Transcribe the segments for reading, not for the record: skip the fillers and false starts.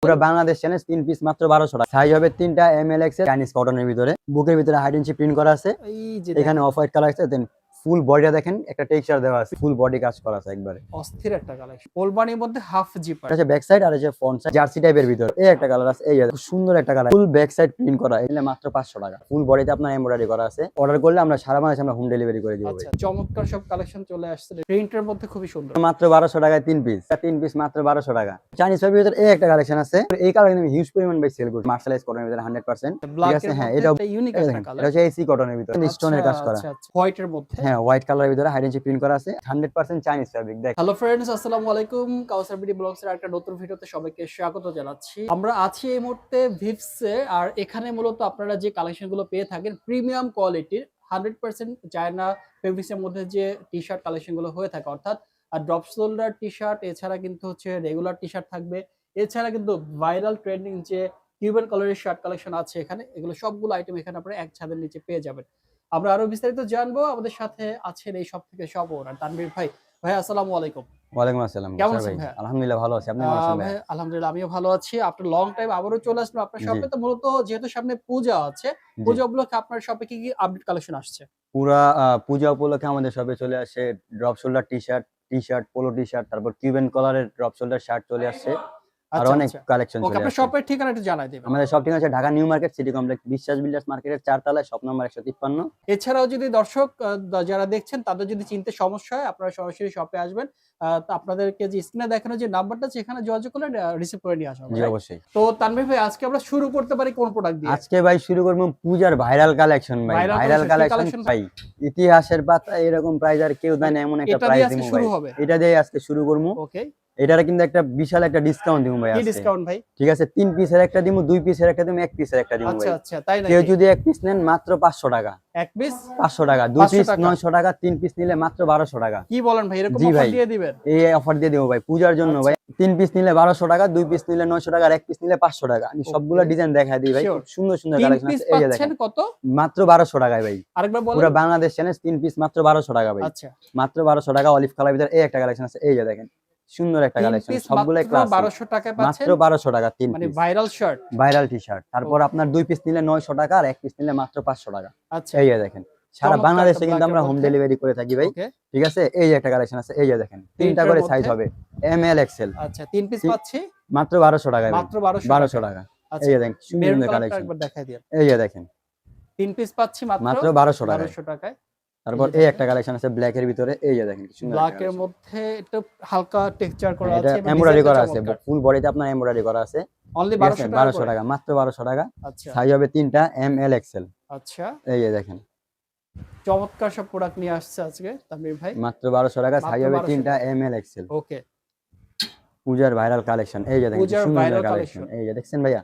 পুরো Bangladesh challenge 3 piece মাত্র 1200 টাকা। সাইজ হবে 3টা এমএল এক্সেল চাইনিজ কটনের ভিতরে। বুকের ভিতরে হাইড এন্ড প্রিন্ট করা আছে। এই যে এখানে অফ হোয়াইট কালার আছে। দেন ফুল বডিটা দেখেন একটা টেক্সচার দেওয়া আছে। ফুল বডি কাজ করা আছে একবারে। অস্থির একটা কালেকশন। ফুলবানির মধ্যে হাফ জিপার। এটা হচ্ছে ব্যাক সাইড আর এই যে ফ্রন্ট সাইড জার্সি টাইপের ভিতরে। এই একটা কালার আছে। এই যে খুব সুন্দর একটা colour. Full back side print করা। এগুলো মাত্র 500 টাকা। ফুল বডিতে আপনার এমব্রয়ডারি করা আছে। অর্ডার করলে আমরা সারা বাংলাদেশে আমরা হোম ডেলিভারি করে দিব। আচ্ছা, চমৎকার সব কালেকশন চলে আসছে। প্রিন্টের মধ্যে খুবই সুন্দর। মাত্র 1200 টাকায় 3 পিস। 3 পিস মাত্র 1200 টাকা। চাইনিজ এর ভিতরে এই একটা কালেকশন আছে। এই কালার কিন্তু হিউজ পরিমাণ ভাই সেল করছে। মার্শালাইজ কটনের ভিতরে 100%। ঠিক আছে, হ্যাঁ এটা ইউনিক একটা কালার। এটা হচ্ছে এসি কটনের ভিতরে স্টোনের কাজ করা। আচ্ছা, হোয়াইটের মধ্যে। হ্যাঁ, হোয়াইট কালারের ভিতরে হাইড এন্ড প্রিন্ট করা আছে। 100% চাইনিজ ফেব্রিক। দেখ। হ্যালো ফ্রেন্ডস, আসসালামু আলাইকুম। কাউসার বিডি ব্লগস এর একটা নতুন ভিডিওতে সবাইকে স্বাগত জানাচ্ছি। আমরা আছি এই মুহূর্তে ভিভসে, আর এখানে মূলত আপনারা যে কালেকশনগুলো পেয়ে থাকেন প্রিমিয়াম কোয়ালিটির 100% চায়না ফেব্রিক্স এর মধ্যে যে টি-শার্ট কালেকশনগুলো হয়ে থাকে, অর্থাৎ ড্রপ শোল্ডার টি-শার্ট, এছাড়া কিন্তু হচ্ছে রেগুলার টি-শার্ট থাকবে, এছাড়া কিন্তু ভাইরাল ট্রেন্ডিং যে কিউবান কালারের শার্ট কালেকশন আছে এখানে, এগুলো সবগুলো আইটেম এখানে আপনারা এক ছাদের নিচে পেয়ে যাবেন। আমরা আরো বিস্তারিত জানবো। আমাদের সাথে আছেন এই সব থেকে সব ওনার তানভীর ভাই। ভাই আসসালামু আলাইকুম। ওয়ালাইকুম আসসালাম। কেমন ভাই আছেন ভাই? আলহামদুলিল্লাহ ভালো আছি। আপনি কেমন আছেন ভাই? ভাই আলহামদুলিল্লাহ আমিও ভালো আছি। আফটার লং টাইম আবারও চলে আসলাম আপনার শপে। তো মূলত যেহেতু সামনে পূজা আছে, জি। পূজা উপলক্ষে আপনার শপে কি কি আপডেট কালেকশন আসছে? পুরা পূজা উপলক্ষে আমাদের শপে চলে আসে drop shoulder T-shirt, polo T-shirt, তারপর কিউবেন কলারের ড্রপ শোল্ডার শার্ট চলে আসছে। আর আচ্ছা, অনেক আচ্ছা। কালেকশন ওকে, চলে আপনার আসছে। শপের ঠিকানা একটু জানাই দিবেন। আমাদের শপ ঠিকানা আছে Dhaka new market city complex বিশ্বাস বিল্ডার্স মার্কেটের 4 তলায়, শপ নাম্বার 153। এছাড়াও যদি দর্শক যারা দেখছেন তাদের যদি চিনতে সমস্যা হয়, আপনারা সরাসরি শপে আসবেন। তো আপনাদেরকে যে স্ক্রিনে দেখানো যে নাম্বারটা আছে এখানে যোগাযোগ করলে রিসিভ করে নিয়ে আসা হবে। জি অবশ্যই। তো তানভীর ভাই আজকে আমরা শুরু করতে পারি কোন প্রোডাক্ট দিয়ে? আজকে ভাই শুরু করব পূজার ভাইরাল কালেকশন ভাই। ভাইরাল কালেকশন ভাই। ইতিহাসের পাতায় এরকম প্রাইস আর কেউ দেয় না, এমন একটা এটা প্রাইস দিয়ে আজকে দিমু ভাই। শুরু হবে। এটা দিয়ে আজকে শুরু করব। ওকে। এটারে কিন্তু একটা বিশাল একটা ডিসকাউন্ট দিমু ভাই কি আজকে। ডিসকাউন্ট ভাই? ঠিক আছে, 3 পিসের একটা দিমু, 2 পিসের একটা দিমু, 1 পিসের একটা দিমু আচ্ছা, ভাই। আচ্ছা, তাই কেউ নাকি? যদি 1 পিস নেন মাত্র 500 টাকা। 1 পিস 500 টাকা, 2 500 পিস টাকা। 900 টাকা, 3 পিস নিলে মাত্র 1200 টাকা। কি বলেন ভাই, এরকম জি অফার ভাই, দিয়ে দিবেন? এই অফার দিয়ে দেবো ভাই পূজার জন্য ভাই। 3 পিস নিলে 1200 টাকা, 2 পিস নিলে 900 টাকা, আর 1 পিস নিলে 500 টাকা। আমি সবগুলা ডিজাইন দেখায় দিই ভাই। খুব সুন্দর সুন্দর 3 কালেকশন পিস আছে। এই যে পাচ্ছেন দেখেন কত? মাত্র 1200 টাকায় ভাই। আরেকবার বলেন। পুরো বাংলাদেশ চ্যালেঞ্জ 3 পিস মাত্র 1200 টাকা ভাই। আচ্ছা, মাত্র 1200 টাকা। অলিভ কালার ভিতরে এই একটা কালেকশন আছে। এই যে দেখেন সুন্দর একটা 3 কালেকশন, পিস সবগুলাই মাত্র ক্লাস 1200 টাকায় মাত্র পাচ্ছেন। 1200 টাকা 3 মানে piece viral shirt. Viral T-shirt. তারপর আপনার 2 পিস নিলে 900 টাকা, আর 1 পিস নিলে মাত্র 500 টাকা। আচ্ছা, এই যে দেখেন সারা চমৎকার বাংলাদেশে একটা কিন্তু ব্ল্যাকের আমরা হোম মধ্যে। ডেলিভারি করে থাকি ভাই। ওকে। ঠিক আছে, এই যে একটা কালেকশন আছে। এই যে দেখেন 3টা প্রিন্টের করে সাইজ মধ্যে। হবে, এম এল এক্সেল। আচ্ছা, 3 পিস পাচ্ছি মাত্র 1200 টাকায় ভাই। মাত্র 1200 1200 টাকায়। টাকা। এই আচ্ছা, যে দেখেন সুন্দর মেরুন সুন্দর কালারটা কালেকশন। একবার দেখাই দিন। এই যে দেখেন 3 পিস পাচ্ছি মাত্র মাত্র 1200 টাকায়। 1200 টাকায়। তারপর এই একটা কালেকশন আছে ব্ল্যাক এর ভিতরে। এই যে দেখেন কি সুন্দর একটা ব্ল্যাকের কালেকশন। মধ্যে একটু হালকা টেক্সচার করা এটা আছে এবং এমব্রয়ডারি ডিজাইনটা করা আছে, চমৎকার। ফুল বডিতে আপনার এমব্রয়ডারি করা আছে। অনলি ঠিক আছে, 1200 টাকা 1200 করে। টাকা, মাত্র 1200 টাকা। আচ্ছা, সাইজ হবে 3টা এম এল এক্সেল। আচ্ছা। এই যে দেখেন চমৎকার সব প্রোডাক্ট নিয়ে আসছে আজকে তানভীর ভাই। মাত্র 1200 টাকা। সাইজ মাত্র হবে 1200 3টা টাকা। M L XL. ওকে। পূজার ভাইরাল কালেকশন। এই যে দেখেন কি পূজার সুন্দর ভাইরাল সুন্দর কালেকশন। কালেকশন। এই যে দেখছেন ভাইয়া,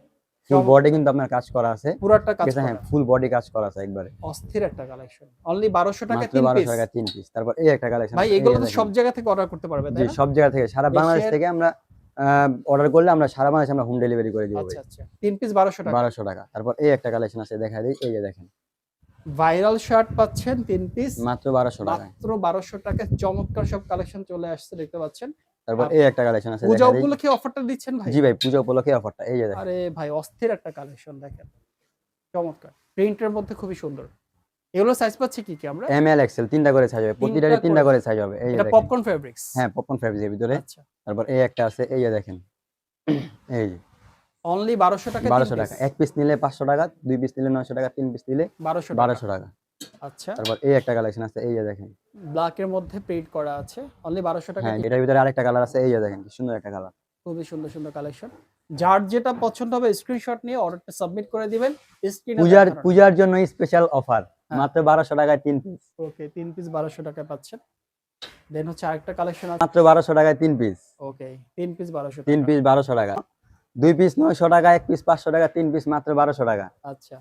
ফুল বডি কিন্তু আপনার কাজ করা আছে। পুরাটা ঠিক কাজ আছে, হ্যাঁ করা। ফুল বডি কাজ করা আছে একবারে। অস্থির একটা কালেকশন। অনলি 1200 টাকায় মাত্র 3 1200 পিস। টাকা 3 পিস। তারপর এই একটা কালেকশন ভাই আছে। এই এগুলো যে তো দেখেন। সব জায়গা থেকে অর্ডার করতে পারবে, জি, তাই না? সব জায়গা থেকে, সারা বাংলাদেশ দেশের। থেকে আমরা অর্ডার করলে আমরা সারা বাংলাদেশে আমরা হোম ডেলিভারি করে দিব ভাই। আচ্ছা, আচ্ছা। 3 পিস 1200 টাকা। 1200 টাকা। তারপর এই একটা কালেকশন আছে, দেখা দেই। এই যে দেখেন ভাইরাল শার্ট পাচ্ছেন 3 পিস মাত্র 1200 টাকা। মাত্র 1200 টাকায়। চমৎকার সব কালেকশন চলে আসছে, দেখতে পাচ্ছেন। তারপর এই একটা কালেকশন আছে, পূজা দেখা দেই। উপলক্ষে অফারটা দিচ্ছেন ভাই? জি ভাই, পূজা উপলক্ষে অফারটা। এই যে দেখেন আরে ভাই অস্থির একটা কালেকশন দেখেন। চমৎকার। প্রিন্টের মধ্যে খুবই সুন্দর। এগুলো সাইজ পাচ্ছি কি কি আমরা? এম এল এক্সেল 3টা করে সাইজ হবে, প্রতিটারই 3টা করে সাইজ হবে। এই যে এটা দেখেন পপকর্ন ফেব্রিক্স। হ্যাঁ, পপকর্ন ফেব্রিক্সের ভিতরে। আচ্ছা। তারপর এই একটা আছে। এই যে দেখেন এই যে অনলি 1200 টাকায় 1200 3 টাকা। পিস। 1 পিস নিলে 500 টাকা, 2 পিস নিলে 900 টাকা, 3 পিস নিলে 1200 টাকা। 1200 টাকা। আচ্ছা। তারপর এই একটা কালেকশন আছে। এই যে দেখেন ব্ল্যাক এর মধ্যে প্রিন্ট করা আছে। অনলি 1200 টাকা। হ্যাঁ, এটার ভিতরে আরেকটা কালার আছে। এই যে দেখেন কি সুন্দর একটা কালার। খুবই সুন্দর সুন্দর কালেকশন। যার যেটা পছন্দ হবে স্ক্রিনশট নিয়ে অর্ডারটা সাবমিট করে দিবেন। স্ক্রিনে পূজার জন্য স্পেশাল অফার হ্যাঁ। মাত্র 1200 টাকায় 3 পিস। ওকে, 3 পিস 1200 টাকায় পাচ্ছেন। দেন হচ্ছে আরেকটা কালেকশন আছে। মাত্র 1200 টাকায় 3 পিস। ওকে, 3 পিস 1200 3 টাকা। পিস 1200 টাকা। 2 পিস 900 টাকা, 1 পিস 500 টাকা, 3 পিস মাত্র 1200 টাকা। আচ্ছা।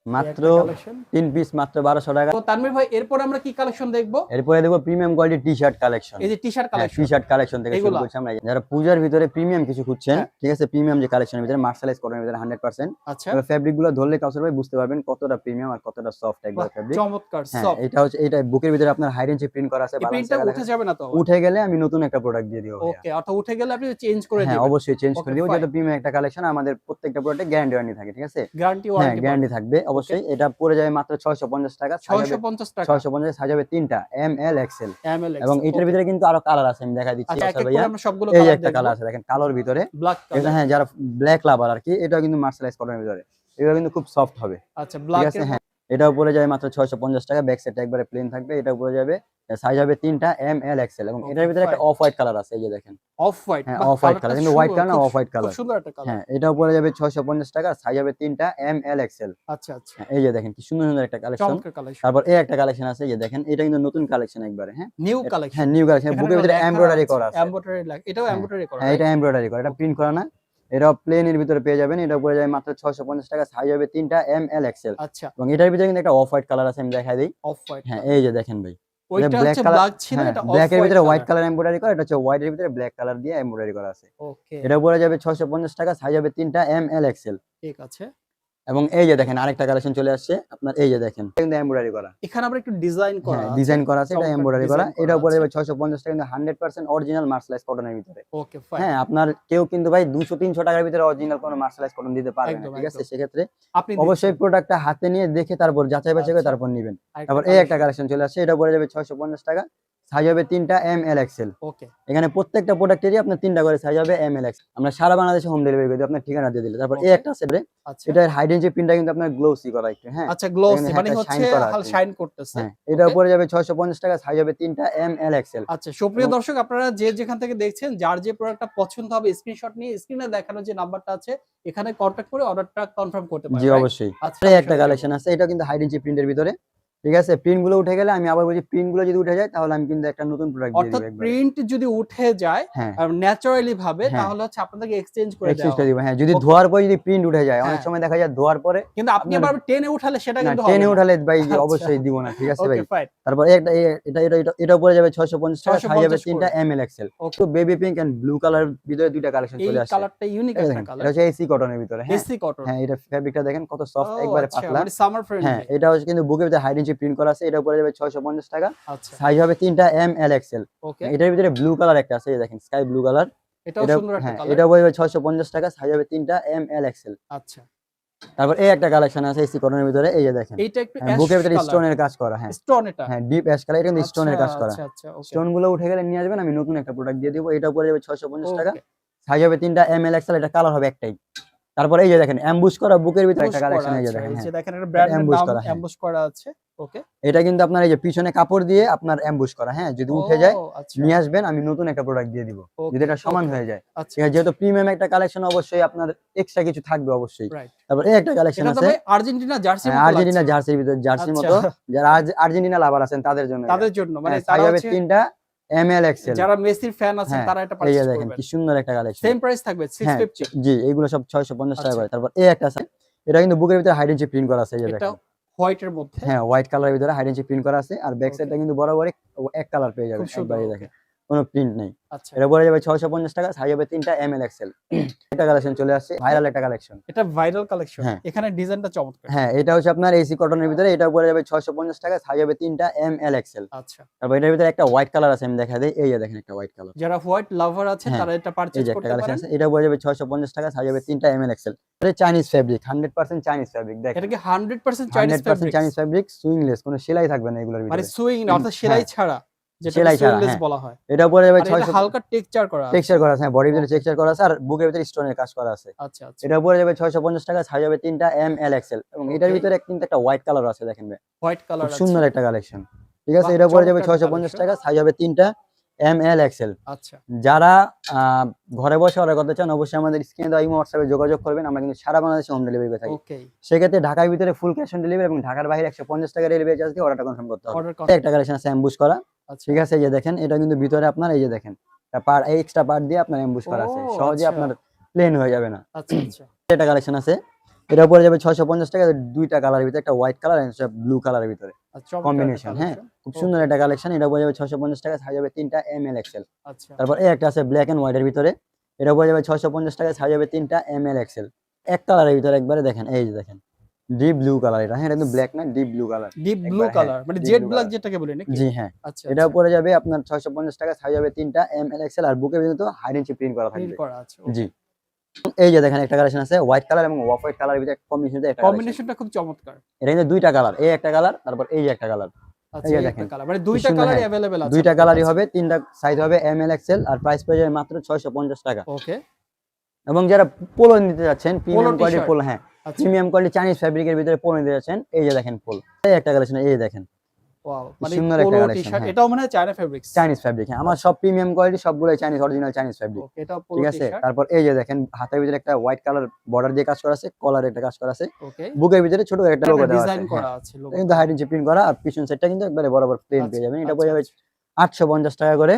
মাত্র কালেকশন 3 পিস মাত্র 1200 টাকা। তো তানভীর ভাই এরপর আমরা কি কালেকশন দেখবো? এরপরে দেখবো প্রিমিয়াম কোয়ালিটি টি-শার্ট কালেকশন। এই যে টি-শার্ট হ্যাঁ, কালেকশন, টি-শার্ট কালেকশন থেকে শুরু এগুলা করছি আমরা। যারা পূজার ভিতরে প্রিমিয়াম কিছু খুঁজছেন, হ্যাঁ। ঠিক আছে, প্রিমিয়াম যে কালেকশনের ভিতরে মার্শালাইজ কটনের ভিতরে 100%, আচ্ছা, তবে ফেব্রিক গুলো ধরলে কাউসার ভাই বুঝতে পারবেন কতটা প্রিমিয়াম আর কতটা সফট একবার বাহ, ফেব্রিক। চমৎকার হ্যাঁ, সফট। এটা হচ্ছে এটা বুকের ভিতরে আপনার হাই রেঞ্জে প্রিন্ট করা আছে, এই বালান্স প্রিন্টটা উঠে যাবে না তো আবার? উঠে গেলে আমি নতুন একটা প্রোডাক্ট দিয়ে দিব ভাইয়া। ওকে, অর্থাৎ উঠে গেলে আপনি চেঞ্জ করে হ্যাঁ, দিবেন। অবশ্যই চেঞ্জ করে Okay, দিব, fine. যেহেতু প্রিমিয়াম একটা কালেকশন, আমাদের প্রত্যেকটা প্রোডাক্টে গ্যারান্টি ওয়ারেন্টি থাকে, ঠিক আছে? গ্যারান্টি হ্যাঁ, ওয়ারেন্টি গ্যারান্টি থাকবে অবশ্যই। এটা পড়ে যাবে মাত্র 650 টাকা, 650 টাকা 650 সাইজ হবে 3টা, এম এল এক্সেল। এমএল এবং এটার ভিতরে কিন্তু আরো কালার আছে, আমি দেখাই দিচ্ছি আচ্ছা, এক কাউসার এক ভাইয়া। করে আমরা সবগুলো এই যে কালার একটা দেখবো। কালার আছে দেখেন কালোর ভিতরে, ব্ল্যাক এটা কালার, হ্যাঁ যারা ব্ল্যাক লাভার আর কি, এটাও কিন্তু মার্শালাইজ কটনের ভিতরে, এগুলো কিন্তু খুব সফট হবে, আচ্ছা ঠিক ব্ল্যাক আছে? এর হ্যাঁ, এটাও পড়ে যাবে মাত্র 650 টাকা, ব্যাক সাইডটা একবারে প্লেন থাকবে, এটাও পড়ে যাবে সাইজ হবে 3টা, এম এল এক্সেল। এবং এটার Okay, ভিতরে একটা fine. অফ হোয়াইট কালার আছে, এই যে দেখেন। অফ হোয়াইট, হ্যাঁ, বাহ, অফ হোয়াইট কালারটা কালার, কিন্তু হোয়াইট সুন্দর, কালার না, খুব অফ হোয়াইট খুব কালার। সুন্দর একটা কালার। হ্যাঁ, এটাও পড়ে যাবে 650 টাকা, সাইজ হবে 3টা, এম এল এক্সেল। আচ্ছা আচ্ছা, হ্যাঁ, এই যে দেখেন কি সুন্দর সুন্দর একটা কালেকশন। চমৎকার কালেকশন, তারপর এই একটা কালেকশন আছে, এই যে দেখেন, এটা কিন্তু নতুন কালেকশন একবারে। হ্যাঁ, নিউ হ্যাঁ, কালেকশন। নিউ কালেকশন, এখানে বুকের ভিতরে লেখা এমব্রয়ডারি আছে, করা আছে। এমব্রয়ডারি এটাও হ্যাঁ, এমব্রয়ডারি করা, হ্যাঁ, এটা right? এমব্রয়ডারি করা, এটা প্রিন্ট করা না। এটা প্লেন এর ভিতরে পেয়ে যাবেন, এটা পড়ে যাবে মাত্র 650 টাকা, সাইজ হবে 3টা, এম এল এক্সেল। আচ্ছা, এবং এটার ভিতরে কিন্তু একটা অফ হোয়াইট কালার আছে, আমি দেখাই দিই। অফ হোয়াইট হ্যাঁ, কালার, এই যে দেখেন ভাই, ওইটা ব্ল্যাক হচ্ছে কালার। ব্ল্যাক ছিল, হ্যাঁ, এটা অফ ব্ল্যাক এর হোয়াইট ভিতরে হোয়াইট কালার। কালার এমব্রয়ডারি করা, এটা হচ্ছে হোয়াইট এর ভিতরে ব্ল্যাক কালার দিয়ে এমব্রয়ডারি করা আছে। ওকে, এটা পড়ে যাবে 650 টাকা, সাইজ হবে 3টা, এম এল এক্সেল। ঠিক আছে। এবং এই যে দেখেন আরেকটা কালেকশন চলে আসছে আপনার, এই যে দেখেন, এটা কিন্তু এমব্রয়ডারি করা। এখানে আবার একটু ডিজাইন করা হ্যাঁ, আছে, ডিজাইন করা আছে, এটা চমৎকার এমব্রয়ডারি করা। design এটা পড়ে আছে। যাবে 650 টাকা, কিন্তু 100% অরিজিনাল মার্শালাইজ কটনের ভিতরে। ওকে, ফাইন। হ্যাঁ, আপনার কেউ কিন্তু ভাই 200-300 টাকার ভিতরে অরিজিনাল কোনো মার্শালাইজ কটন দিতে পারবে না, একদম, ঠিক আছে? একদম। সেক্ষেত্রে আপনি অবশ্যই প্রোডাক্টটা হাতে নিয়ে দেখে তারপর যাচাই বাছাই করে আচ্ছা, তারপর নিবেন। আরেকটা তারপর এই একটা কালেকশন। কালেকশন চলে আসছে, এটা পড়ে যাবে 650 টাকা, সাইজ হবে 3টা, এম এল এক্সেল। ওকে, এখানে প্রত্যেকটা প্রোডাক্টেরই আপনার 3টা করে সাইজ হবে, এম এল এক্সেল। আমরা সারা বাংলাদেশে হোম ডেলিভারি করে দিই, আপনার ঠিকানা দিয়ে দিলে। তারপর এই Okay. একটা আছে রে, আচ্ছা এটার হাই রেঞ্জের প্রিন্টটা কিন্তু আপনার গ্লোসি করা একটু। হ্যাঁ, আচ্ছা, গ্লোসি এখানে মানে একটা হচ্ছে শাইন করা হাল আছে। শাইন করতেছে। হ্যাঁ, এটা Okay. পড়ে যাবে 650 টাকা, সাইজ হবে 3টা, এম এল এক্সেল। আচ্ছা, সুপ্রিয় এবং- দর্শক, আপনারা যে যেখান থেকে দেখছেন, যার যে প্রোডাক্টটা পছন্দ হবে স্ক্রিনশট নিয়ে স্ক্রিনে দেখানো যে নাম্বারটা আছে এখানে কন্টাক্ট করে অর্ডারটা কনফার্ম করতে পারেন, জি, right? অবশ্যই। আচ্ছা, এই একটা কালেকশন আছে, এটা কিন্তু হাই রেঞ্জের প্রিন্টের ভিতরে, ঠিক আছে? প্রিন্ট গুলো উঠে গেলে, আমি আবার বলছি, প্রিন্ট গুলো যদি উঠে যায় তাহলে আমি কিন্তু একটা নতুন প্রোডাক্ট দিয়ে অর্থাৎ দিব একবারে। প্রিন্ট যদি উঠে যায় হ্যাঁ, ন্যাচারালি ভাবে, হ্যাঁ। তাহলে হচ্ছে আপনাদেরকে এক্সচেঞ্জ করে এক্সচেঞ্জ দেওয়া করে হবে। দিব। হ্যাঁ, যদি Okay. ধোয়ার পরে যদি প্রিন্ট উঠে যায়, অনেক হ্যাঁ। সময় দেখা যায় ধোয়ার পরে কিন্তু আপনি আপনার- আবার টেনে উঠালে সেটা না, কিন্তু হবে টেনে না। উঠালে ভাই আচ্ছা। অবশ্যই দিব না, ঠিক আছে ভাই? ওকে, ফাইন। তারপর এই একটা এটা পড়ে যাবে 650 টাকা, সাইজ হবে 650 3টা, করে। M L XL. Okay. তো baby pink and blue colour ভিতরে দুইটা কালেকশন এই চলে আসছে। কালারটা ইউনিক এই একটা দেখেন, কালার, এটা হচ্ছে এসি কটনের ভিতরে। হ্যাঁ, এসি কটন। হ্যাঁ, এটা ফেব্রিকটা দেখেন কত সফট, ও একবারে আচ্ছা, পাতলা। মানে সামার হ্যাঁ, ফ্রেন্ডলি। এটা হচ্ছে কিন্তু বুকের ভিতরে হাই রেঞ্জে প্রিন্ট করা আছে, এটা পড়ে যাবে 650 টাকা, আচ্ছা, সাইজ হবে 3টা, এম এল এক্সেল। ওকে, এটার ভিতরে ব্লু কালার একটা আছে, এই দেখেন স্কাই ব্লু কালার। এটাও এটা সুন্দর একটা হ্যাঁ, কালার। এটা পড়বে 650 টাকা, সাইজ হবে 3টা, এম এল এক্সেল। আচ্ছা, তারপর এই একটা কালেকশন আছে এসি কটনের ভিতরে, এই যে দেখেন, এইটা একটু হ্যাঁ, বুকের ভিতরে কালার, স্টোনের কাজ করা। হ্যাঁ, স্টোন এটা। হ্যাঁ, ডিপ অ্যাশ কালার, এটা কিন্তু স্টোনের কাজ করা। আচ্ছা, আচ্ছা, ওকে, স্টোন গুলো উঠে গেলে নিয়ে আসবেন, আমি নতুন একটা প্রোডাক্ট দিয়ে দিব। এটা পড়ে যাবে 650 টাকা, ওকে। সাইজ হবে 3টা, এম এল এক্সেল। এটা কালার হবে একটাই। তারপর এই যে দেখেন অ্যাম্বুশ করা বুকের ভিতরে একটা Ambush করা কালেকশন, এই যে আছে, দেখেন। এই হ্যাঁ, যে দেখেন একটা ব্র্যান্ডের ambush নাম করা, হ্যাঁ। অ্যাম্বুশ করা আছে। ওকে, এটা কিন্তু আপনার এই যে পিছনে কাপড় দিয়ে আপনার অ্যাম্বুশ করা। হ্যাঁ, যদি উঠে যায় আচ্ছা, নিয়ে আসবেন, আমি নতুন একটা প্রোডাক্ট দিয়ে দিব, ওকে, যদি এটা সমান ওকে, হয়ে যায়। আচ্ছা, ঠিক আছে, যেহেতু প্রিমিয়াম একটা কালেকশন, অবশ্যই আপনার এক্সট্রা কিছু থাকবে অবশ্যই। রাইট। তারপর এই একটা কালেকশন এটা তো আছে, ভাই আর্জেন্টিনা জার্সির মতো আর্জেন্টিনা লাগছে। জার্সির ভিতরে, জার্সির আচ্ছা, মতো। যারা আর্জেন্টিনা লাভার আছেন তাদের জন্য তাদের জন্য মানে সাইজ তারা হবে হচ্ছে 3টা, এম এল এক্সেল। যারা মেসির ফ্যান আছেন হ্যাঁ, তারা এটা এই যে পারচেজ দেখেন করবেন। কি সুন্দর একটা কালেকশন। সেম প্রাইস থাকবে হ্যাঁ, 650। জি, এইগুলো সব 650 টাকা আচ্ছা। করে। তারপর এই একটা আছে, এটা কিন্তু বুকের ভিতরে হাই রেঞ্জে প্রিন্ট করা আছে, এই যে এটা দেখেন। হোয়াইট এর মধ্যে। হ্যাঁ, হোয়াইট কালারের ভিতরে হাই রেঞ্জে প্রিন্ট করা আছে, আর ব্যাক Okay. সাইডটা কিন্তু বরাবরই এক কালার পেয়ে যাবেন, খুব সুন্দর, একবারই okay. দেখেন কোনো প্রিন্ট নেই। আচ্ছা, এটা পড়ে যাবে 650 টাকা, সাইজ হবে 3টা, এম এল এক্সেল। এটা কালেকশন চলে আসছে, ভাইরাল একটা কালেকশন। এটা ভাইরাল কালেকশন। হ্যাঁ। এখানে ডিজাইনটা চমৎকার। হ্যাঁ, এটা হচ্ছে আপনার এসি কটনের ভিতরে, এটা পড়ে যাবে 650 টাকা, সাইজ হবে 3টা, এম এল এক্সেল। আচ্ছা, তারপর এটার ভিতরে একটা হোয়াইট কালার আছে, আমি দেখা দেই, এই যে দেখেন একটা হোয়াইট কালার। যারা হোয়াইট লাভার আছে হ্যাঁ, তারা এটা এই পারচেজ যে একটা করতে কালেকশন পারেন। আছে, এটা পড়ে যাবে 650 টাকা, সাইজ হবে 3টা, এম এল এক্সেল। এটা চাইনিজ ফেব্রিক, 100% চাইনিজ ফেব্রিক। দেখেন এটা কি 100% চাইনিজ 100% ফেব্রিক? চাইনিজ ফেব্রিক, সুইংলেস, কোনো সেলাই থাকবে না এগুলোর মানে ভিতরে। সুইং না, অর্থাৎ সেলাই হ্যাঁ, ছাড়া, যেটা সেলাই ছাড়া, সুইংলেস হ্যাঁ। বলা হয়। এটা পড়ে যাবে আর এটা 600, হালকা টেক্সচার করা আছে। টেক্সচার করা আছে, হ্যাঁ, বডির ভিতরে টেক্সচার করা আছে, আর বুকের ভিতরে স্টোনের কাজ করা আছে। আচ্ছা, আচ্ছা, এটা পড়ে যাবে 650 টাকা, সাইজ হবে 3টা, এম এল এক্সেল। এবং এটার Okay. ভিতরে কিন্তু একটা হোয়াইট কালার আছে, দেখেন ভাই, হোয়াইট খুব কালার আছে। সুন্দর একটা কালেকশন। ঠিক আছে, বাহ, এটা পড়ে যাবে চমৎকার 650 collection। টাকা, সাইজ হবে 3টা, এম এল এক্সেল। আচ্ছা, যারা ঘরে বসে অর্ডার করতে চান, অবশ্যই আমাদের স্ক্রিনে দেওয়া ইমো হোয়াটসঅ্যাপে যোগাযোগ করবেন, আমরা কিন্তু সারা বাংলাদেশে হোম ডেলিভারি করে থাকি। ওকে, সেক্ষেত্রে ঢাকার ভিতরে ফুল ক্যাশ অন ডেলিভারি এবং ঢাকার বাইরে 150 টাকা ডেলিভারি চার্জ দিয়ে অর্ডারটা কনফার্ম করতে হবে। অর্ডার এই একটা কালেকশন আছে অ্যাম্বুশ করা, আচ্ছা, ঠিক আছে, এই যে দেখেন, এটা কিন্তু ভিতরে আপনার এই যে দেখেন পার্ট, এক্সট্রা পার্ট দিয়ে আপনার অ্যাম্বুশ করা আছে, ও, সহজে আচ্ছা। আপনার প্লেন হয়ে যাবে না। আচ্ছা, আচ্ছা, এটা কালেকশন আছে, এটা পড়ে যাবে 650 টাকা, দুইটা কালারের ভিতরে, একটা হোয়াইট কালার আর একটা ব্লু কালারের ভিতরে আচ্ছা, কম্বিনেশন। হ্যাঁ, খুব সুন্দর একটা কালেকশন। এটা পড়ে যাবে 650 টাকা, সাইজ হবে 3টা এম এল এক্সেল। আচ্ছা তারপর এই একটা আছে ব্ল্যাক এন্ড হোয়াইটের ভিতরে, এটা পড়ে যাবে 650 টাকা, সাইজ হবে 3টা এম এল এক্সেল। এক কালারের ভিতরে একবারে দেখেন, এই যে দেখেন ডিপ ব্লু কালার, এটা হ্যাঁ এটা কিন্তু ব্ল্যাক না, deep blue colour. Deep blue একবার হ্যাঁ, কালার মানে deep Z blue black colour. যেটাকে বলি নাকি? জি হ্যাঁ, আচ্ছা এটা পড়ে যাবে আপনার 650 টাকা, সাইজ হবে 3টা এম এল এক্সেল, আর বুকের ভিতরে তো হাই ইঞ্চি প্রিন্ট করা প্রিন্ট থাকবে। করা আছে। জি, এই যে দেখেন একটা কালেকশন আছে হোয়াইট কালার এবং অফ হোয়াইট কালারের ভিতরে কম্বিনেশন, একটা কালেকশন। কম্বিনেশনটা খুব চমৎকার। এটা কিন্তু দুইটা কালার, এই একটা কালার, তারপর এই যে একটা কালার। আচ্ছা, এই যে এই দেখেন একটা কালার মানে কি দুইটা সুন্দর, কালারই হ্যাঁ अवेलेबल আছে। দুইটা আপনাদের কালারই কাছে। হবে, তিনটা সাইজ হবে এম এল এক্সেল, আর প্রাইস পড়ে যাবে মাত্র 650 টাকা। ওকে। এবং যারা পোলো নিতে যাচ্ছেন প্রিমিয়াম কোয়ালিটির টি-শার্ট। পোলো, হ্যাঁ আচ্ছা, প্রিমিয়াম কোয়ালিটি চাইনিজ ফ্যাব্রিকের ভিতরে পোলো নিতে যাচ্ছেন, এই যে দেখেন পোলো, এই একটা কালেকশন, এই যে দেখেন ওয়াও কি মানে সুন্দর একটা পোলো কালেকশন। টি-শার্ট, হ্যাঁ, এটাও মনে হয় চায়না ফেব্রিক্স। চাইনিজ ফ্যাব্রিক, হ্যাঁ আমার সব প্রিমিয়াম কোয়ালিটি সবগুলোই চাইনিজ, অরিজিনাল চাইনিজ ফ্যাব্রিক। ওকে, এটা পোলো ঠিক আছে, টি-শার্ট। তারপর এই যে দেখেন হাতের ভিতরে একটা হোয়াইট কালার বর্ডার দিয়ে কাজ করা আছে, কলার একটা কাজ করা আছে, ওকে, বুকের ভিতরে ছোট একটা লোগো দেওয়া আছে। ডিজাইন হ্যাঁ, করা আছে লোগো। এটা কিন্তু হাইড ইঞ্চি প্রিন্ট করা, আর পিছন সাইডটা কিন্তু একবারে বরাবর প্লেন পেয়ে যাবেন। এটা পড়ে যাবে 850 টাকা করে,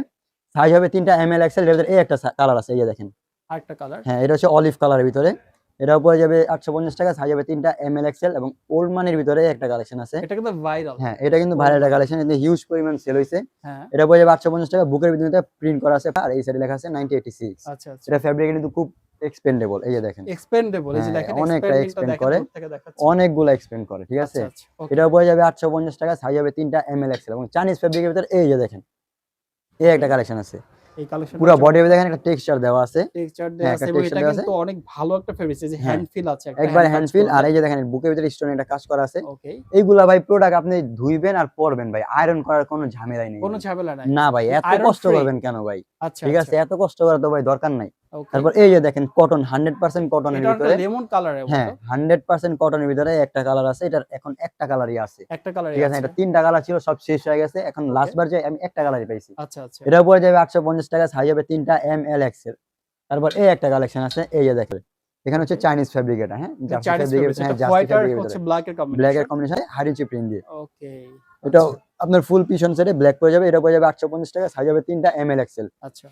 সাইজ হবে 3টা এম এল এক্সেল। এর ভিতরে এই একটা কালার আছে, এই যে দেখেন, আরেকটা কালার। হ্যাঁ এটা হচ্ছে অলিভ কালারের ভিতরে, এটাও পড়ে যাবে 850 টাকা, সাইজ হবে 3টা এম এল এক্সেল। এবং ওল্ড মানির ভিতরে একটা কালেকশন আছে, এটা কিন্তু ভাইরাল। হ্যাঁ এটা কিন্তু ভাইরাল একটা কালেকশন, কিন্তু হিউজ পরিমাণ সেল হইছে। হ্যাঁ, এটা পড়ে যাবে 850 টাকা, বুকের ভিতরে প্রিন্ট করা আছে, আর এই সাইডে লেখা আছে 1986। আচ্ছা আচ্ছা। এটা ফ্যাব্রিক কিন্তু খুব এক্সপেন্ডেবল, এই যে দেখেন এক্সপেন্ডেবল, এই যে হ্যাঁ, দেখেন অনেকটা এক্সপেন্ডিংটা expand দেখেন, করে। দূর থেকে দেখাচ্ছি। অনেকগুলো এক্সপেন্ড করে, ঠিক আছে। আচ্ছা আচ্ছা, ওকে। এটাও পড়ে যাবে 850 টাকা, সাইজ হবে 3টা এম এল এক্সেল। এবং চাইনিজ ফ্যাব্রিকের ভিতরে এই যে দেখেন, এই একটা কালেকশন আছে, এই কালেকশন পুরো বডি দেখেন একটা টেক্সচার দেওয়া আছে, টেক্সচার দেওয়া হ্যাঁ আছে একটা এবং টেক্সচার এটা দেওয়া আছে, কিন্তু অনেক ভালো একটা ফেব্রিক্স, এই যে হ্যাঁ হ্যান্ড ফিল আছে, একটা একবার হ্যান্ড হ্যান্ড টাচ ফিল। আর করলে। এই যে দেখেন বুকের ভিতরে স্টোন একটা কাজ করা আছে। ওকে, এইগুলা ভাই প্রোডাক্ট আপনি ধুইবেন আর পরবেন ভাই, আয়রন করার কোনো ঝামেলাই নেই কোনো ভাই। ঝামেলা নাই। না ভাই এত আয়রন কষ্ট ফ্রি। করবেন কেন ভাই, আচ্ছা ঠিক আচ্ছা, আছে, এত কষ্ট করার তো ভাই দরকার নাই। ওকে। তারপর এই যে দেখেন কটন, 100% কটনের এটা একটা ভিতরে, লেমন কালারের হ্যাঁ মতো। 100% কটনের ভিতরে একটা কালার আছে, এটার এখন একটা কালারই আছে, একটা কালারই ঠিক আছে। আছে। এটা 3টা কালার ছিল, সব শেষ হয়ে গেছে, এখন Okay. লাস্ট বার যে আমি একটা কালারই পাইছি। আচ্ছা আচ্ছা, এটা পড়ে যাবে 850 টাকা, সাইজ হবে 3টা এম এল এক্সেল। তারপর এই একটা কালেকশন আছে, এই যে দেখেন এখানে হচ্ছে Okay. চাইনিজ ফ্যাব্রিক, এটা হ্যাঁ জার্সি চাইনিজ ফ্যাব্রিক, ফেব্রিক্স, হ্যাঁ এটা জার্সি হোয়াইট আর ফ্যাব্রিকের হচ্ছে ভিতরে ব্ল্যাক এর ব্ল্যাক এর কম্বিনেশন। কম্বিনেশনে হাইড ইঞ্চি প্রিন্ট দিয়ে, ওকে, এটাও আপনার ফুল পিছন সাইডে ব্ল্যাক পড়ে যাবে। এটা পড়ে যাবে 850 টাকা, সাইজ হবে 3টা এম এল এক্সেল। আচ্ছা,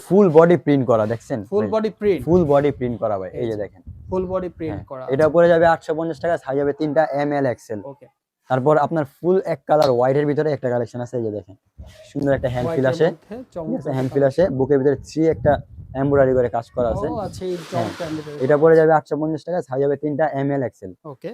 ফুল বডি প্রিন্ট করা, দেখছেন full body print, full body print করা ভাই, এই যে দেখেন, ফুল বডি প্রিন্ট হ্যাঁ করা। এটা পড়ে যাবে 850 টাকা, সাইজ হবে 3টা এম এল এক্সেল। ওকে, তারপর আপনার ফুল এক কালার হোয়াইটের ভিতরে একটা কালেকশন আছে, এই যে দেখেন সুন্দর একটা হ্যান্ড ফিল আসে, ঠিক আছে, হ্যান্ড ফিল আসে, বুকের ভিতরে থ্রি একটা এমব্রয়ডারি করে কাজ করা আছে। ও আচ্ছা, এই চমৎকার এটা পড়ে যাবে 850 টাকা, সাইজ হবে 3টা এম এল এক্সেল। ওকে।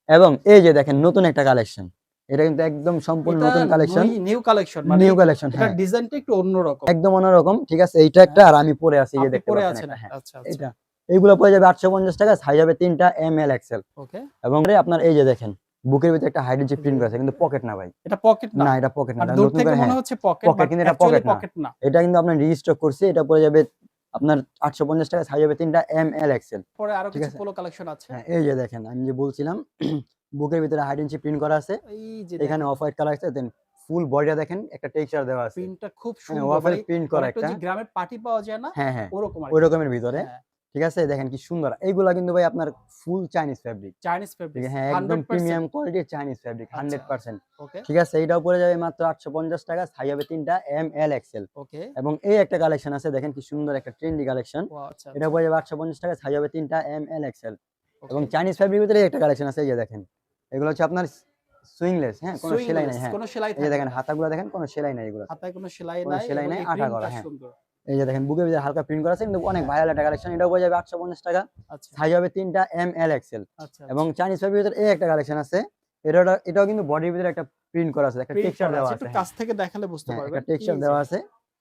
এবং এই যে দেখেন নতুন একটা কালেকশন, এটা কিন্তু একদম সম্পূর্ণ নতুন কালেকশন, নিউ কালেকশন, মানে নিউ কালেকশন, এটা হ্যাঁ ডিজাইনটা একটু অন্যরকম। একদম অন্যরকম, ঠিক আছে। এইটা একটা, আর আমি পরে আছি, এই যে আপনি দেখতে পরে পাচ্ছেন আছেন একটা, হ্যাঁ আচ্ছা আচ্ছা, এটা এইগুলো পড়ে যাবে 850 টাকা, সাইজ হবে 3টা এম এল এক্সেল। ওকে। এবং আপনার এই যে দেখেন বুকের ভিতরে একটা হাইড ইঞ্চি প্রিন্ট করা আছে, কিন্তু পকেট না ভাই, এটা পকেট না, না এটা পকেট না, আর এটা দূর নতুন থেকে করে, মনে হ্যাঁ হচ্ছে পকেট, পকেট, বাট কিন্তু এটা অ্যাকচুয়ালি পকেট না, পকেট না। এটা কিন্তু আপনার রিস্টক করছি। এটা পড়ে যাবে আপনার 850 টাকা, সাইজ হবে 3টা এম এল এক্সেল। পরে আরো ঠিক কিছু আছে। পোলো কালেকশন আছে। হ্যাঁ এই যে দেখেন আমি যে বলছিলাম বুকের ভিতরে হাইড ইঞ্চি প্রিন্ট করা আছে, এই যে এখানে অফ হোয়াইট কালার আছে, দেন ফুল বডিটা দেখেন একটা টেক্সচার দেওয়া আছে, প্রিন্টটা খুব হ্যাঁ সুন্দর, অফ হোয়াইট মানে প্রিন্ট করা একটা একটা, যে গ্রামের পার্টি পাওয়া যায় না, হ্যাঁ হ্যাঁ ওরকম আর ওই কি। রকমের ভিতরে, হ্যাঁ, ঠিক আছে। দেখেন কি সুন্দর, এইগুলা কিন্তু ভাই আপনার ফুল চাইনিজ ফ্যাব্রিক, চাইনিজ ঠিক ফেব্রিক্স আছে, হ্যাঁ একদম 100%। প্রিমিয়াম কোয়ালিটির চাইনিজ ফ্যাব্রিক আচ্ছা, 100%, ওকে ঠিক আছে। এইটাও পড়ে যাবে মাত্র 850 টাকা, সাইজ হবে 3টা এম এল এক্সেল। ওকে, এবং এই একটা কালেকশন আছে, দেখেন কি সুন্দর একটা ট্রেন্ডি কালেকশন, ও আচ্ছা এটা পড়ে যাবে 850 টাকা, সাইজ হবে 3টা এম এল এক্সেল। এবং ওকে। চাইনিজ ফ্যাব্রিক ভিতরে একটা কালেকশন আছে, এই যে দেখেন এগুলো হচ্ছে আপনার সুইংলেস, হ্যাঁ কোনো সেলাই নাই, হ্যাঁ কোনো সেলাই এই যে থাকে দেখেন না, হাতাগুলো দেখেন কোনো সেলাই নাই, এগুলো হাতায় কোনো সেলাই কোনো নাই সেলাই এবং নাই, এই আঠা করা, প্রিন্টটা হ্যাঁ সুন্দর। এই যে দেখেন বুকের ভিতরে হালকা প্রিন্ট করা আছে, কিন্তু অনেক ভাইরাল একটা কালেকশন। এটাও পড়ে যাবে 850 টাকা, আচ্ছা সাইজ হবে 3টা এম এল এক্সেল। আচ্ছা, এবং চাইনিজ ফ্যাব্রিক ভিতরে এই একটা কালেকশন আছে, এটাও কিন্তু বডির ভিতরে একটা প্রিন্ট করা আছে, একটা প্রিন্ট টেক্সচার করা দেওয়া আছে, আছে, একটু হ্যাঁ কাছ থেকে দেখালে বুঝতে হ্যাঁ, পারবেন। একটা টেক্সচার এই যে, দেওয়া আছে।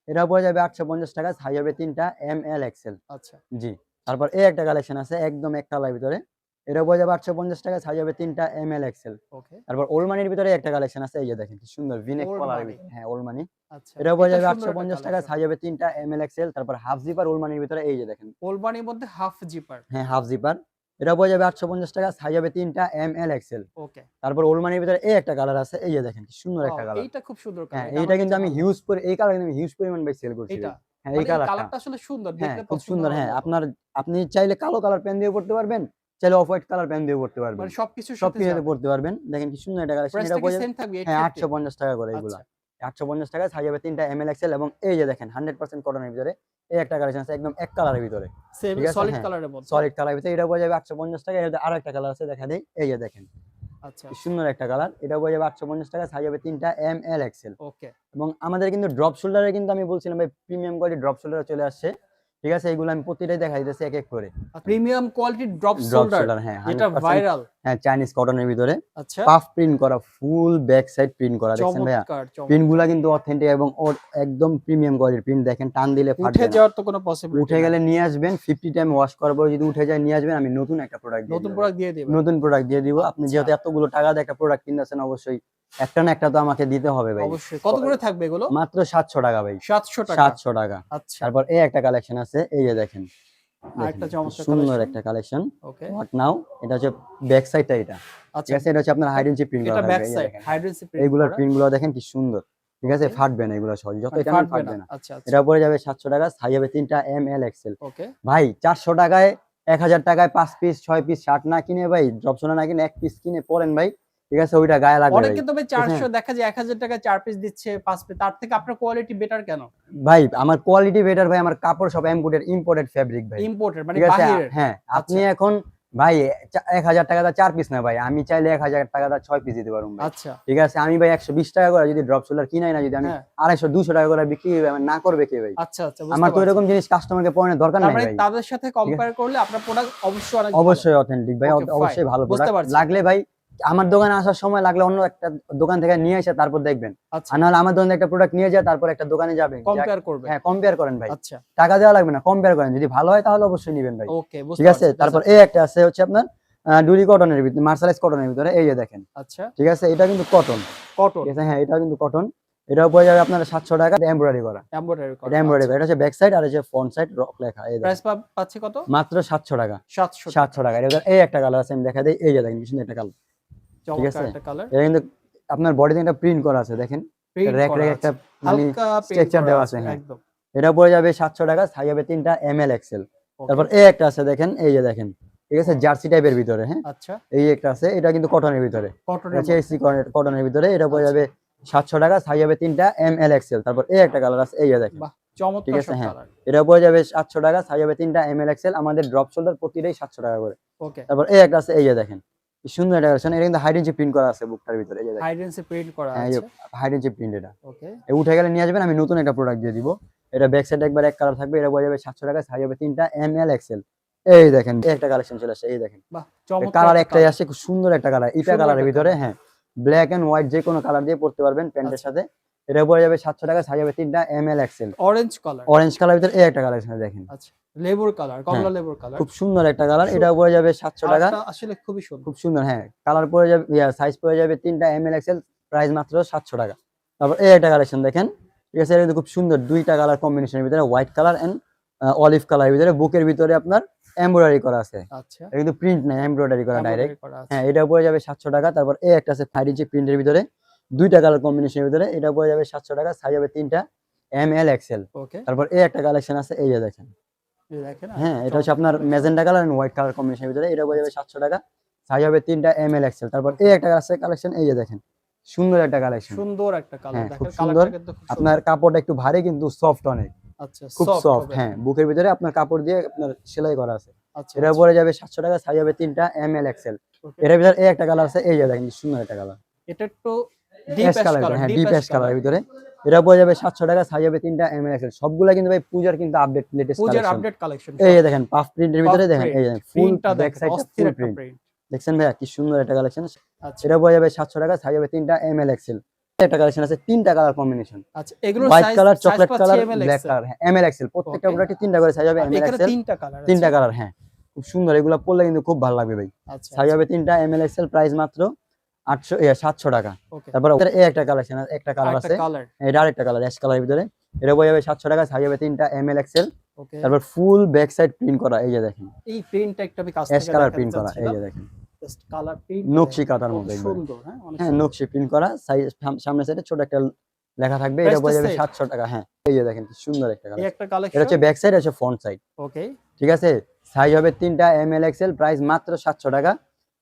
এটাও পড়ে যাবে 850 টাকা, সাইজ হবে 3টা এম এল এক্সেল। আচ্ছা জি, তারপর এই একটা কালেকশন আছে একদম এক কালার ভিতরে, এটাও পড়ে যাবে 850 টাকা, সাইজ হবে 3টা এম এল এক্সেল। ওকে, তারপর ওলমানির ভিতরে একটা কালেকশন আছে, এই যে দেখেন কি সুন্দর ভিনেক ওল্ড কলার মানি। ভিতরে, হ্যাঁ ওলমানি, আচ্ছা এটাও পড়ে এটা যাবে সুন্দর একটা 850 টাকা, কালেকশন। সাইজ হবে 3টা এম এল এক্সেল। তারপর হাফ জিপার ওলমানির ভিতরে, এই যে দেখেন, ওলবানির মধ্যে হাফ জিপার। হ্যাঁ হাফ জিপার, এটাও পড়ে যাবে 850 টাকা, সাইজ হবে 3টা এম এল এক্সেল। ওকে, তারপর ওলমানির ভিতরে এই একটা কালার আছে, এই যে দেখেন কি সুন্দর একটা কালার, এইটা খুব সুন্দর হ্যাঁ কালার, এইটা কিন্তু আমি হিউজ করে, এই কালার কিন্তু আমি হিউজ পরিমাণ ভাই সেল করছি এটা ভাই। হ্যাঁ মানে এই এই কালারটা, কালারটা আসলে সুন্দর, হ্যাঁ দেখলে খুব পছন্দ সুন্দর, হওয়ার হ্যাঁ মতো। আপনি চাইলে কালো কালার পেন দিয়ে পড়তে পারবেন, চাইলে অফ হোয়াইট কালার পেন দিয়ে পড়তে পারবেন, মানে সবকিছুর সব সাথে কিছুতে যাবে। পড়তে পারবেন। দেখেন কি সুন্দর একটা কালেকশন, প্রাইসটা এটা কি পড়ে সেম থাকবে হ্যাঁ 850? 850 টাকা করে এগুলা। আচ্ছা 850 টাকা সাইজ হবে 3টা এমএল এক্সেল। এবং এই যে দেখেন 100% কটনের ভিতরে এই একটা কালেকশন আছে একদম এক কালারের ভিতরে, সেম ঠিক আছে? সলিড হ্যাঁ, কালারের মধ্যে। সলিড কালার ভিতরে এটা পড়ে যাবে 850 টাকা। এর আরো একটা কালার আছে দেখা দেই, এই যে দেখেন আচ্ছা কি সুন্দর একটা কালার, এটা পড়ে যাবে 850 টাকা সাইজ হবে 3টা এমএল এক্সেল। ওকে। এবং আমাদের কিন্তু ড্রপ শোল্ডারে কিন্তু আমি বলছিলাম ভাই প্রিমিয়াম কোয়ালিটি ড্রপ শোল্ডার চলে আসছে, ঠিক আছে? এইগুলো আমি প্রতিটাই দেখাই দিতেছি এক এক করে। প্রিমিয়াম কোয়ালিটির ড্রপ ড্রপ শোল্ডার, শোল্ডার, হ্যাঁ, যেটা 100% ভাইরাল। হ্যাঁ, চাইনিজ কটনের ভিতরে আচ্ছা, পাফ প্রিন্ট করা, ফুল ব্যাক সাইড প্রিন্ট করা, দেখছেন ভাইয়া? চমৎকার চমৎকার। প্রিন্টগুলা কিন্তু অথেন্টিক এবং ওর একদম প্রিমিয়াম কোয়ালিটির প্রিন্ট, দেখেন টান দিলে উঠে ফাটবে না। যাওয়ার তো কোনো পসিবিলিটি উঠে গেলে নিয়ে আসবেন, 50 টাইম ওয়াশ করার পর যদি উঠে যায় নিয়ে আসবেন, আমি নতুন একটা প্রোডাক্ট দিয়ে নতুন দিব। প্রোডাক্ট দিয়ে দিবেন। নতুন প্রোডাক্ট দিয়ে দিব। আপনি আচ্ছা। যেহেতু এতগুলো টাকা দিয়ে একটা প্রোডাক্ট কিনতেছেন, অবশ্যই একটা না একটা তো আমাকে দিতে হবে ভাই। অবশ্যই। কত করে থাকবে এগুলো? মাত্র 700 টাকা ভাই, 700 টাকা। 700 টাকা। আচ্ছা, তারপর এই একটা কালেকশন আছে, এই যে দেখেন, আরেকটা দেখেন কি চমৎকার সুন্দর কালেকশন। একটা কালেকশন। ওকে। হোয়াট নাও, এটা হচ্ছে ব্যাক সাইডটা, এটা ঠিক আচ্ছা, আছে? এটা হচ্ছে আপনার হাইড এন্ড চিপ প্রিন্ট করা এটা থাকবে, ব্যাক এই যে সাইড দেখেন। হাইড্রেন্সি প্রিন্ট এইগুলোর করা। প্রিন্টগুলো দেখেন কি সুন্দর, ঠিক আছে? ওকে। ফাটবে না এগুলো সহজে, যত মানে এটা ফাটবে ফাটবে না। না। আচ্ছা, আচ্ছা। এটা পড়ে যাবে 700 টাকা, সাইজ হবে 3টা এমএল এক্সেল। ওকে। ভাই 400 টাকায় 1000 টাকায় 5 পিস 6 পিস শার্ট না কিনে ভাই, ড্রপ শোনা না কিনে এক পিস কিনে পরেন ভাই, ঠিক আছে? ওইটা গায়ে লাগবে ভাই। অনেকে তো ভাই ঠিক আছে? 400 দেখা যায় 1000 টাকায় 4 পিস দিচ্ছে 5 পিস, তার থেকে আপনার কোয়ালিটি বেটার কেন? ভাই আমার কোয়ালিটি বেটার ভাই, আমার কাপড় সব ইম্পোর্টেড ফেব্রিক ভাই, ইম্পোর্টেড মানে ঠিক আছে? বাহিরের। হ্যাঁ, আপনি আচ্ছা, এখন ভাই 1000 টাকা দা 4 পিস না ভাই, আমি চাইলে 1000 টাকা দা 6 পিস দিতে পারবো ভাই, আচ্ছা। ঠিক আছে? আমি ভাই 120 টাকা করে যদি ড্রপ শোল্ডার কিনাই না, যদি আমি হ্যাঁ। 250 200 টাকা করে বিক্রি করি, আমার না করবে কে ভাই? আচ্ছা, আচ্ছা, আমার বুঝতে তো পারছি। এরকম জিনিস কাস্টমারকে পড়ানোর দরকার তার নাই মানে ভাই। তাদের সাথে কম্পেয়ার করলে আপনার প্রোডাক্ট অবশ্যই অনেক ভালো। অবশ্যই অথেন্টিক ভাই, ওকে, অবশ্যই ফাইন। ভালো বুঝতে প্রোডাক্ট। পারছি। লাগলে ভাই আমার দোকানে আসার সময় লাগলে অন্য একটা দোকান থেকে নিয়ে এসে তারপর দেখবেন, আচ্ছা, আর নাহলে আমার দোকানে একটা প্রোডাক্ট নিয়ে যায় তারপর একটা দোকানে যাবেন, কম্পেয়ার করবে। হ্যাঁ কম্পেয়ার করেন ভাই, আচ্ছা, টাকা দেওয়া লাগবে না, কম্পেয়ার করেন, যদি ভালো হয় তাহলে অবশ্যই নেবেন ভাই, ওকে, বুঝতে ঠিক আছে? পারছি। তারপর এই একটা আছে হচ্ছে আপনার ডুরি কটনের ভিতরে, মার্সারাইজ কটনের ভিতরে, এই যে দেখেন, আচ্ছা, ঠিক আছে? এটা কিন্তু কটন, কটন ঠিক আছে? হ্যাঁ, এটা কিন্তু কটন। এটাও পড়ে যাবে আপনার 700 টাকা, এমব্রয়ডারি করা, এমব্রয়ডারি করা। এটা এমব্রয়ডারি করা। এটা হচ্ছে ব্যাক সাইড আর এই যে ফ্রন্ট সাইড রক লেখা, এই দেখেন প্রাইস পাচ্ছি কত? মাত্র 700 টাকা, 700 টাকা। 700 টাকা। এটা এই একটা কালার আছে, আমি দেখা দেই, এই যে দেখেন কি সুন্দর একটা কালার, ঠিক চমৎকার আছে? একটা কালার। এটা কিন্তু আপনার বডিতে একটা প্রিন্ট করা আছে, দেখেন প্রিন্ট রেক করা রেক আছে। একটা মানে হালকা প্রিন্ট স্ট্রাকচার করা দেওয়া আছে আছে, হ্যাঁ। একদম। এটা পড়ে যাবে 700 টাকা, সাইজ হবে 3টা এমএল এক্সেল। ওকে। তারপর এই একটা আছে দেখেন, এই যে দেখেন, ঠিক আছে? জার্সি টাইপের ভিতরে, হ্যাঁ, আচ্ছা, এই একটা আছে, এটা কিন্তু কটনের ভিতরে, কটনের আছে এসি কটনের ভিতরে। এটা পড়ে আচ্ছা। যাবে 700 টাকা, সাইজ হবে 3টা এমএল এক্সেল। তারপর এই একটা কালার আছে, এই যে দেখেন, বাহ, ঠিক চমৎকার আছে? সব হ্যাঁ, কালার। এটা পড়ে যাবে 700 টাকা, সাইজ হবে 3টা এমএল এক্সেল। আমাদের ড্রপ শোল্ডার প্রতিটাই 700 টাকা করে। ওকে। তারপর এই একটা আছে, এই যে দেখেন কি সুন্দর একটা কালেকশন। এটা কিন্তু হাইড এন্ড চিপ প্রিন্ট করা আছে বুকটার ভিতরে, এই যে দেখেন, হাইডেন্সি প্রিন্ট করা হ্যাঁ, এই যে আছে। Hide and cheap print. এটা ওকে। উঠে গেলে নিয়ে আসবেন, আমি নতুন একটা প্রোডাক্ট দিয়ে দিব। এটা ব্যাক সাইড একবার এক কালার থাকবে, এটা পড়ে যাবে 700 টাকা, সাইজ হবে 3টা এমএল এক্সেল। এই দেখেন এই একটা কালেকশন চলে আসছে, এই দেখেন বাহ, চমৎকার কালার একটা একটাই colour। আসছে, খুব সুন্দর একটা কালার, ইটা সুন্দর কালারের একটা ভিতরে, colour। হ্যাঁ, ব্ল্যাক এন্ড হোয়াইট যে কোনো কালার দিয়ে পড়তে পারবেন প্যান্টের আচ্ছা। সাথে। এটা পড়ে যাবে 700 টাকা, সাইজ হবে 3টা M L XL. Orange colour. Orange কালারের ভিতরে এই একটা কালেকশন দেখেন, আচ্ছা, লেবুর কালার, কমলা লেবুর কালার। খুব সুন্দর একটা কালার। এটা পড়ে যাবে 700 টাকা, কালারটা আসলে খুবই সুন্দর। খুব সুন্দর, হ্যাঁ। কালার পড়ে যাবে, সাইজ পড়ে যাবে 3টা এমএল এক্সেল, প্রাইস মাত্র 700 টাকা। তারপর এই একটা কালেকশন দেখেন, ঠিক আছে? এটা কিন্তু খুব সুন্দর, দুইটা কালার কম্বিনেশনের ভিতরে, হোয়াইট কালার এন্ড অলিভ কালারের ভিতরে, বুকের ভিতরে আপনার এমব্রয়ডারি করা আছে। আচ্ছা, এটা কিন্তু প্রিন্ট নাই, এমব্রয়ডারি করা ডাইরেক্ট, এমব্রয়ডারি করা আছে। হ্যাঁ। এটা পড়ে যাবে 700 টাকা। তারপর এই একটা আছে 5 ইঞ্চি প্রিন্টের ভিতরে, দুইটা কালার কম্বিনেশনের ভিতরে, এটা পড়ে যাবে 700 টাকা, সাইজ হবে 3টা এমএল এক্সেল। ওকে। তারপর এই একটা কালেকশন আছে, এই যে দেখেন, এই দেখেন, হ্যাঁ, এটা হচ্ছে আপনার magenta colour and white colour কম্বিনেশনের ভিতরে, এটা পড়ে যাবে 700 টাকা, সাইজ হবে 3টা এমএল এক্সেল। তারপর এই একটা আছে কালেকশন, এই যে দেখেন, সুন্দর একটা কালেকশন, সুন্দর একটা কালার। হ্যাঁ, খুব দেখেন সুন্দর। কালারটা কিন্তু খুব সুন্দর। আপনার কাপড়টা একটু ভারী কিন্তু সফট অনেক, আচ্ছা, খুব সফট সফট, হবে। হ্যাঁ। বুকের ভিতরে আপনার কাপড় দিয়ে আপনার সেলাই করা আছে। আচ্ছা, এটা পড়ে যাবে 700 টাকা, সাইজ হবে 3টা এমএল এক্সেল। ওকে। এটার ভিতরে এই একটা কালার আছে, এই যে দেখেন কি সুন্দর একটা কালার, এটা একটু deep ash ash colour, colour, হ্যাঁ, deep deep ash ash colour. কালারের ভিতরে। এটা পড়ে যাবে 700 টাকা, সাইজ হবে 3টা এমএল এক্সেল। সবগুলা কিন্তু ভাই পূজার কিন্তু আপডেট লেটেস্ট পূজার কালেকশন। Update collection. এই যে দেখেন পাফ প্রিন্টের ভিতরে দেখেন, এই যে ফুল প্রিন্টটা ব্যাক দেখেন, সাইডটা অস্থির ফুল একটা প্রিন্ট, প্রিন্ট। দেখছেন ভাইয়া কি সুন্দর একটা কালেকশন। আচ্ছা, এটা পড়ে যাবে 700 টাকা, সাইজ হবে 3টা এমএল এক্সেল। একটা কালেকশন আছে, তিনটা কালার কম্বিনেশন, আচ্ছা, এগুলোর white size colour, size chocolate পাচ্ছি colour, ML black XL. Colour, হ্যাঁ, এমএল এক্সেল। প্রত্যেকটা ওকে। প্রোডাক্টে তিনটা করে সাইজ হবে আর এমএল এখানে এক্সেল, তিনটা কালার আছে। তিনটা কালার, হ্যাঁ, খুব সুন্দর। এগুলো পরলে কিন্তু খুব ভালো লাগবে ভাই। আচ্ছা, সাইজ হবে 3টা এমএল এক্সেল, প্রাইস মাত্র 700 টাকা। ওকে। তারপর এই একটা কালেকশন, একটা কালার আরেকটা আছে, কালার। এটা আরেকটা কালার অ্যাশ কালারের ভিতরে। এটা পড়ে যাবে 700 টাকা, সাইজ হবে 3টা এমএল এক্সেল। ওকে। তারপর ফুল ব্যাক সাইড প্রিন্ট করা, এই যে দেখেন, এই প্রিন্টটা একটু আমি কাছ অ্যাশ থেকে কালার দেখাতে প্রিন্ট করা, এই চাচ্ছিলাম। যে দেখেন, জাস্ট কালার প্রিন্ট নকশি কাঁথার মতো একবার, সুন্দর, হ্যাঁ, অনেক হ্যাঁ, সুন্দর। নকশি প্রিন্ট করা। সাইজ সামনের সাইডে ছোট একটা লেখা থাকবে। এটা Price পড়ে টা যাবে same? 700 টাকা, হ্যাঁ। এই যে দেখেন কি সুন্দর একটা এই কালার, একটা এটা কালেকশন। হচ্ছে ব্যাক সাইড, হচ্ছে ফ্রন্ট সাইড, ওকে। ঠিক আছে? সাইজ হবে 3টা এমএল এক্সেল, প্রাইস মাত্র 700 টাকা,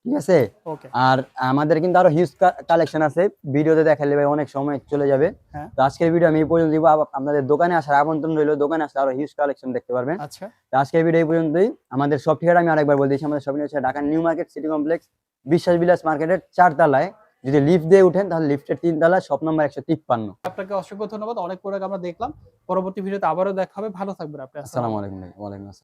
ঠিক আছে। ওকে। আর আমাদের কিন্তু আরো হিউজ কালেকশন আছে, ভিডিওতে দেখালে ভাই অনেক সময় চলে যাবে। হ্যাঁ। তো আজকের ভিডিও আমি এই পর্যন্ত দিব, আপনাদের দোকানে আসার আমন্ত্রণ রইলো, দোকানে আসলে আরো হিউজ কালেকশন দেখতে পারবেন। আচ্ছা। তো আজকের ভিডিও এই পর্যন্তই। আমাদের সব ঠিকানা আমি আরেকবার বলে দিচ্ছি, আমাদের শপিং হচ্ছে Dhaka new market city complex বিশ্বাস বিলাস মার্কেটের 4 তলায়। যদি লিফট দিয়ে উঠেন তাহলে লিফটের 3 তলা, শপ নাম্বার 153। আপনাকে অসংখ্য ধন্যবাদ, অনেক প্রোডাক্ট আমরা দেখলাম। পরবর্তী ভিডিওতে আবারও দেখা হবে, ভালো থাকবেন আপনি। আসসালামু আলাইকুম। ওয়ালাইকুম আসসালাম।